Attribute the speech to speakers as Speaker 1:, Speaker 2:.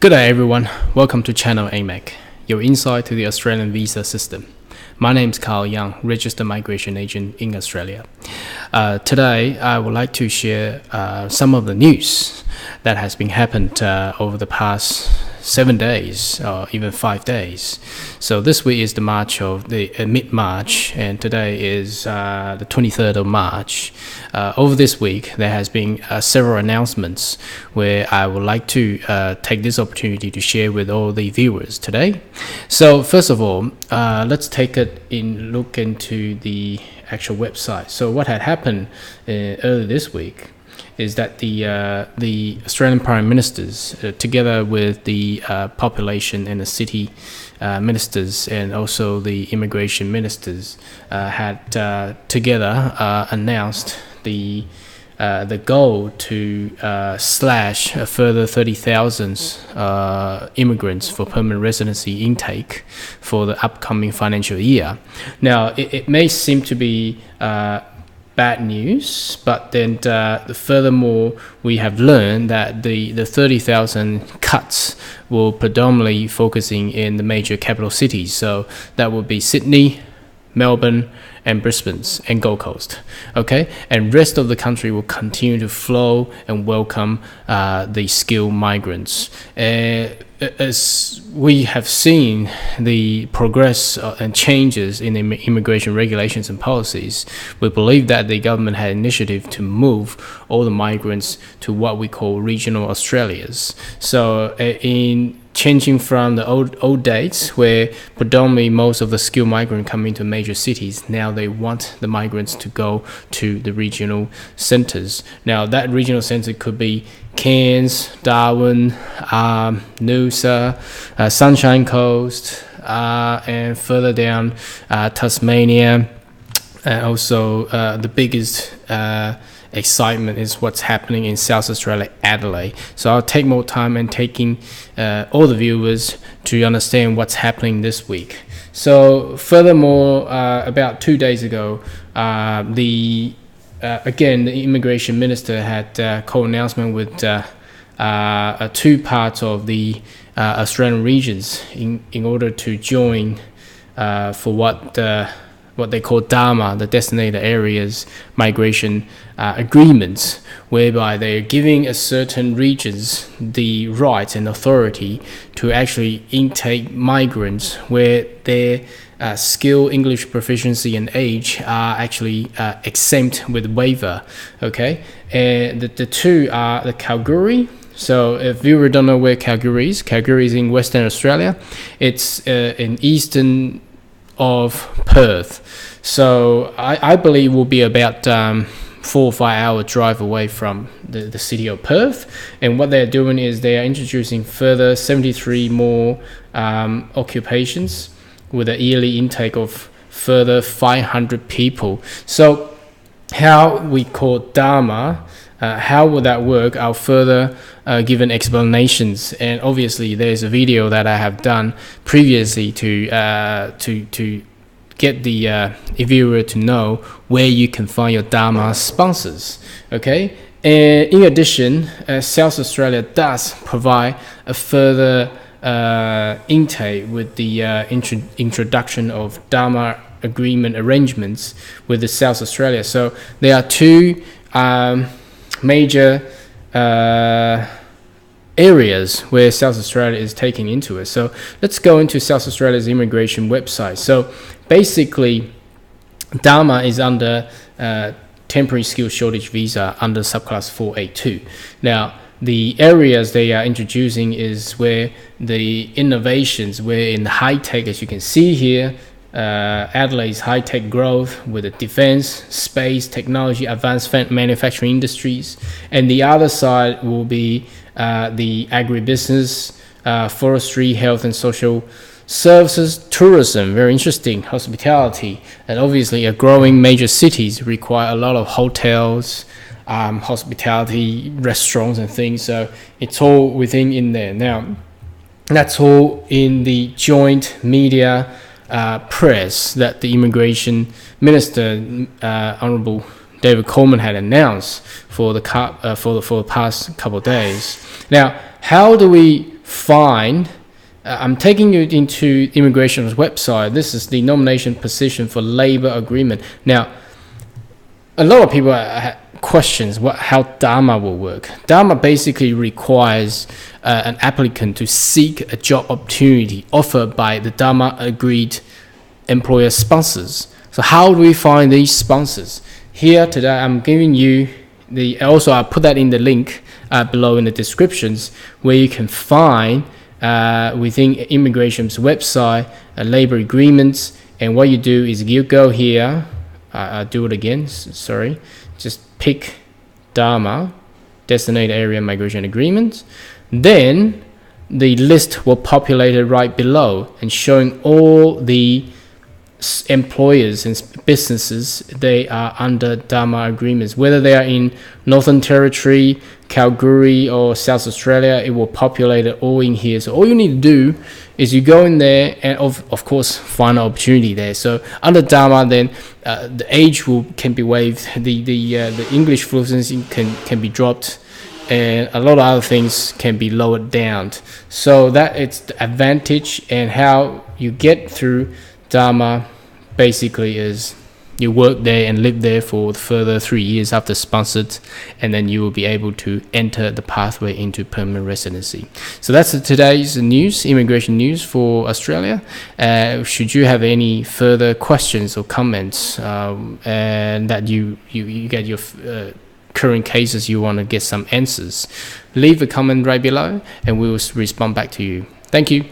Speaker 1: Good day everyone, welcome to channel AMAC, your insight to the Australian visa system. My name is Carl Young, Registered Migration Agent in Australia. Today I would like to share some of the news that has been happened over the past 7 days or even 5 days. So this week is the mid-March, and today is the 23rd of March. Over this week there has been several announcements where I would like to take this opportunity to share with all the viewers today. So first of all, let's take a look into the actual website. So what had happened earlier this week is that the Australian Prime Ministers, together with the population and the city ministers and also the immigration ministers, had together announced the goal to slash a further 30,000 immigrants for permanent residency intake for the upcoming financial year. Now, it may seem to be bad news, but then furthermore, we have learned that the 30,000 cuts will predominantly focusing in the major capital cities. So that would be Sydney, Melbourne, and Brisbane and Gold Coast. Okay, and rest of the country will continue to flow and welcome the skilled migrants. As we have seen the progress and changes in immigration regulations and policies, we believe that the government had initiative to move all the migrants to what we call regional Australias. So in changing from the old dates where predominantly most of the skilled migrants come into major cities, now they want the migrants to go to the regional centres. Now that regional centre could be Cairns, Darwin, Noosa, Sunshine Coast, and further down Tasmania. And also the biggest excitement is what's happening in South Australia, Adelaide. So I'll take more time and taking all the viewers to understand what's happening this week. So furthermore, about 2 days ago, again, the immigration minister had co-announcement with two parts of the Australian regions in order to join for what they call DAMA, the designated areas migration agreements, whereby they're giving a certain regions the right and authority to actually intake migrants where their skill, English proficiency and age are actually exempt with waiver. Okay, and the two are the Kalgoorie. So if you don't know where Kalgoorie is in Western Australia. It's in eastern of Perth. So I believe will be about 4 or 5 hour drive away from the city of Perth. And what they're doing is they are introducing further 73 more occupations with a yearly intake of further 500 people. So how we call DAMA, how will that work? I'll further give an explanations, and obviously there's a video that I have done previously to get the viewer to know where you can find your DAMA sponsors. Okay, and in addition, South Australia does provide a further intake with the introduction of DAMA agreement arrangements with the South Australia. So there are two major areas where South Australia is taking into it. So let's go into South Australia's immigration website. So basically, DAMA is under temporary skill shortage visa under subclass 482. Now, the areas they are introducing is where the innovations, where in high tech, as you can see here, Adelaide's high-tech growth with the defense, space, technology, advanced manufacturing industries. And the other side will be the agribusiness, forestry, health and social services, tourism, very interesting, hospitality. And obviously a growing major cities require a lot of hotels, hospitality, restaurants and things. So it's all within in there. Now, that's all in the joint media press that the immigration minister, Honourable David Coleman, had announced for the past couple of days. Now, how do we find, I'm taking you into immigration's website. This is the nomination position for labor agreement. Now, a lot of people have questions how DAMA will work. DAMA basically requires an applicant to seek a job opportunity offered by the DAMA agreed employer sponsors. So how do we find these sponsors? Here today, I'm giving you also I'll put that in the link below in the descriptions, where you can find within immigration's website labor agreements. And what you do is you go here, I'll do it again, sorry, just pick DAMA, Designated Area Migration Agreement. Then the list will populate right below and showing all the employers and businesses they are under DAMA agreements, whether they are in Northern Territory, Kalgoorie or South Australia. It will populate it all in here. So all you need to do is you go in there and of course find an opportunity there. So under DAMA, then the age can be waived, the English fluency can be dropped, and a lot of other things can be lowered down. So that it's the advantage. And how you get through DAMA basically is you work there and live there for further 3 years after sponsored, and then you will be able to enter the pathway into permanent residency. So that's today's news, immigration news for Australia. Should you have any further questions or comments, and that you get your current cases, you want to get some answers, leave a comment right below and we will respond back to you. Thank you.